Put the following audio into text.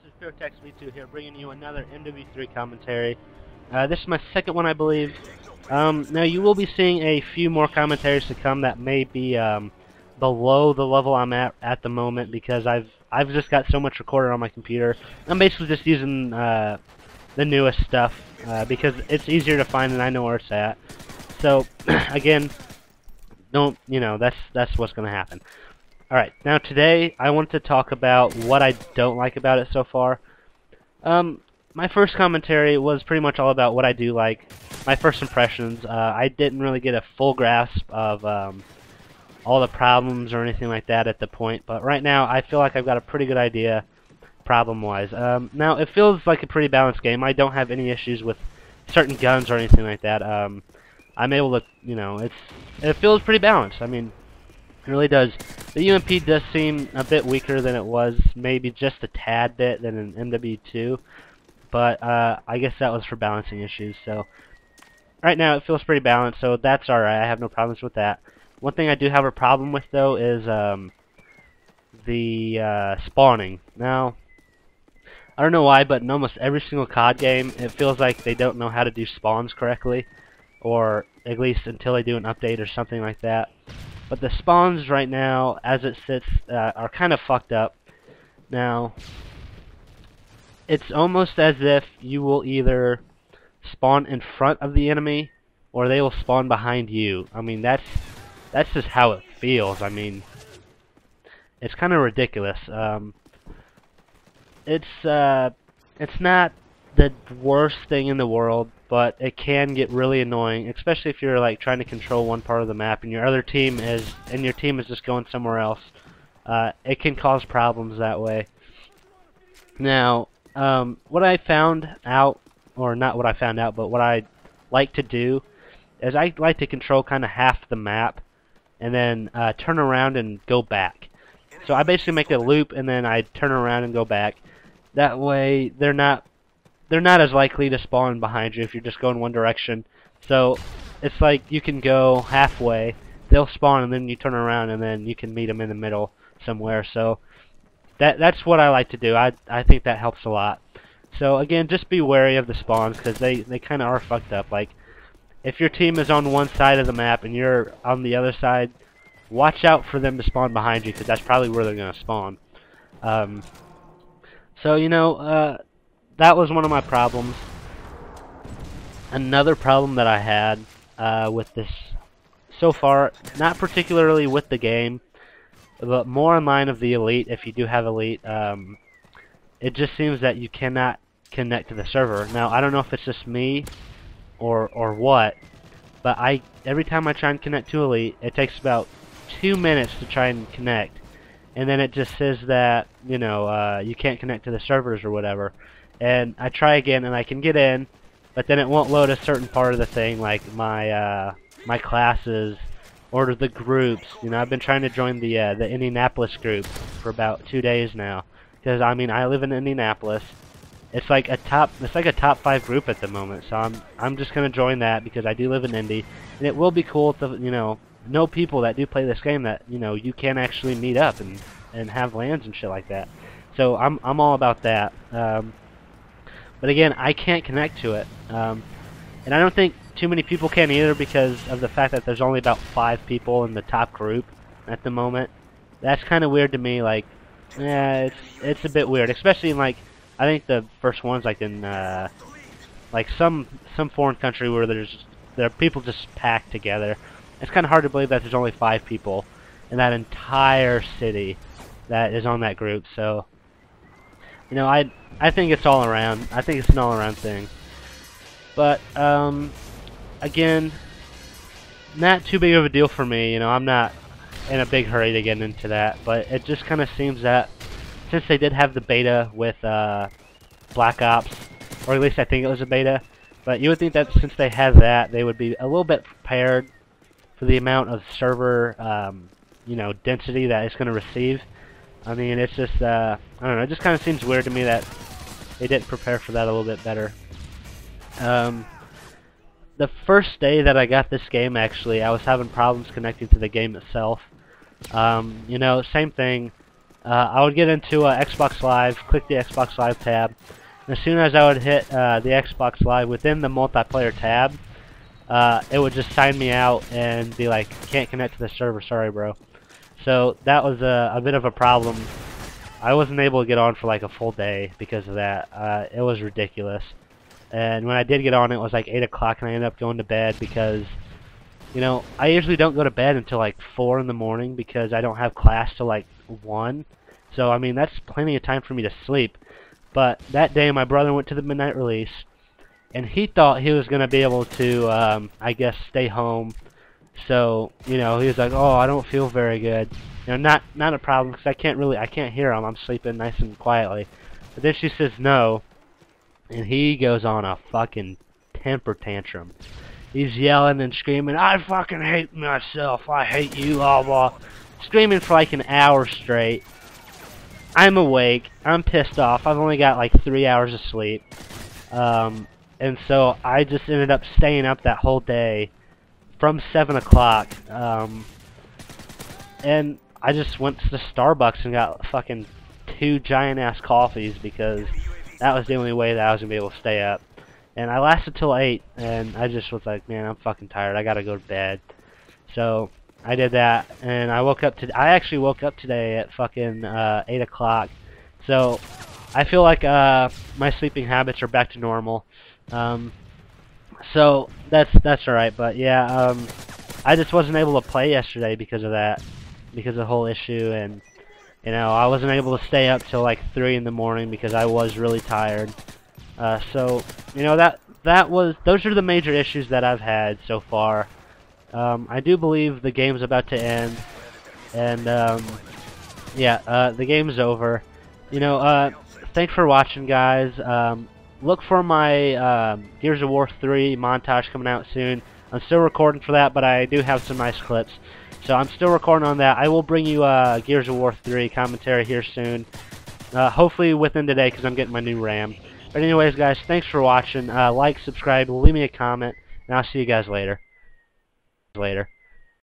This is PureText V2 here, bringing you another MW3 commentary. This is my second one, I believe. Now, you will be seeing a few more commentaries to come that may be below the level I'm at the moment, because I've just got so much recorded on my computer. I'm basically just using the newest stuff because it's easier to find and I know where it's at. So, again, that's what's going to happen. Alright, now today I want to talk about what I don't like about it so far. My first commentary was pretty much all about what I do like, my first impressions. I didn't really get a full grasp of all the problems or anything like that at the point, but right now I feel like I've got a pretty good idea problem-wise. Now, it feels like a pretty balanced game. I don't have any issues with certain guns or anything like that. I'm able to, it feels pretty balanced. I mean, it really does. The UMP does seem a bit weaker than it was, maybe just a tad bit than an MW2, but I guess that was for balancing issues. So right now it feels pretty balanced, so that's alright. I have no problems with that. One thing I do have a problem with, though, is the spawning. Now, I don't know why, but in almost every single COD game, it feels like they don't know how to do spawns correctly, or at least until they do an update or something like that. But the spawns right now, as it sits, are kind of fucked up. Now, it's almost as if you will either spawn in front of the enemy, or they will spawn behind you. I mean, that's just how it feels. I mean, it's kind of ridiculous. It's not the worst thing in the world, but it can get really annoying, especially if you're like trying to control one part of the map and your team is just going somewhere else. It can cause problems that way. Now, what I found out, or not what I found out, but what I like to do is I like to control kind of half the map and then turn around and go back. So I basically make a loop and then I turn around and go back. That way they're not as likely to spawn behind you if you're just going one direction. So it's like you can go halfway, they'll spawn, and then you turn around and then you can meet them in the middle somewhere. So that's what I like to do. I think that helps a lot. So again, just be wary of the spawns, because they kind of are fucked up. Like, if your team is on one side of the map and you're on the other side, watch out for them to spawn behind you, because that's probably where they're going to spawn. So, that was one of my problems. Another problem that I had with this so far, not particularly with the game, but more in line of the Elite, if you do have Elite, it just seems that you cannot connect to the server. Now, I don't know if it's just me or what, but every time I try and connect to Elite, it takes about 2 minutes to try and connect, and then it just says that, you can't connect to the servers or whatever. And I try again, and I can get in, but then it won't load a certain part of the thing, like my classes or the groups. I've been trying to join the Indianapolis group for about 2 days now, because I mean, I live in Indianapolis. It's like a top 5 group at the moment, so I'm just gonna join that because I do live in Indy, and it will be cool to know people that do play this game, that you can actually meet up and have LANs and shit like that. So I'm all about that. But again, I can't connect to it, and I don't think too many people can either, because of the fact that there's only about 5 people in the top group at the moment. That's kind of weird to me. Like, yeah, it's a bit weird, especially in, like, I think the first one's like in like some foreign country where there are people just packed together. It's kind of hard to believe that there's only 5 people in that entire city that is on that group. So, I think it's all around. I think it's an all-around thing. But again, not too big of a deal for me. I'm not in a big hurry to get into that. But it just kind of seems that since they did have the beta with Black Ops, or at least I think it was a beta, but you would think that since they had that, they would be a little bit prepared for the amount of server, density that it's going to receive. I mean, it's just, I don't know, it just kind of seems weird to me that they didn't prepare for that a little bit better. The first day that I got this game, actually, I was having problems connecting to the game itself. Same thing. I would get into Xbox Live, click the Xbox Live tab, and as soon as I would hit the Xbox Live within the multiplayer tab, it would just sign me out and be like, can't connect to the server, sorry bro. So that was a bit of a problem. I wasn't able to get on for like a full day because of that. It was ridiculous. And when I did get on, it was like 8 o'clock, and I ended up going to bed because, you know, I usually don't go to bed until like 4 in the morning because I don't have class till like 1. So, I mean, that's plenty of time for me to sleep. But that day, my brother went to the midnight release, and he thought he was going to be able to, I guess, stay home. So, you know, he was like, oh, I don't feel very good. You know, not a problem because I can't hear him. I'm sleeping nice and quietly. But then she says no, and he goes on a fucking temper tantrum. He's yelling and screaming, I fucking hate myself, I hate you, blah blah. Screaming for like an hour straight. I'm awake, I'm pissed off, I've only got like 3 hours of sleep. And so I just ended up staying up that whole day from 7 o'clock. And I just went to the Starbucks and got fucking 2 giant ass coffees because that was the only way that I was going to be able to stay up. And I lasted till 8, and I just was like, man, I'm fucking tired, I gotta go to bed. So I did that, and I actually woke up today at fucking 8 o'clock. So I feel like my sleeping habits are back to normal. So that's alright, but yeah, I just wasn't able to play yesterday because of that, because of the whole issue, and you know, I wasn't able to stay up till like 3 in the morning because I was really tired. So, you know, those are the major issues that I've had so far. I do believe the game's about to end, and yeah, the game's over. You know, thanks for watching, guys. Look for my Gears of War 3 montage coming out soon. I'm still recording for that, but I do have some nice clips. So I'm still recording on that. I will bring you Gears of War 3 commentary here soon. Hopefully within today, because I'm getting my new RAM. But anyways, guys, thanks for watching. Like, subscribe, leave me a comment, and I'll see you guys later.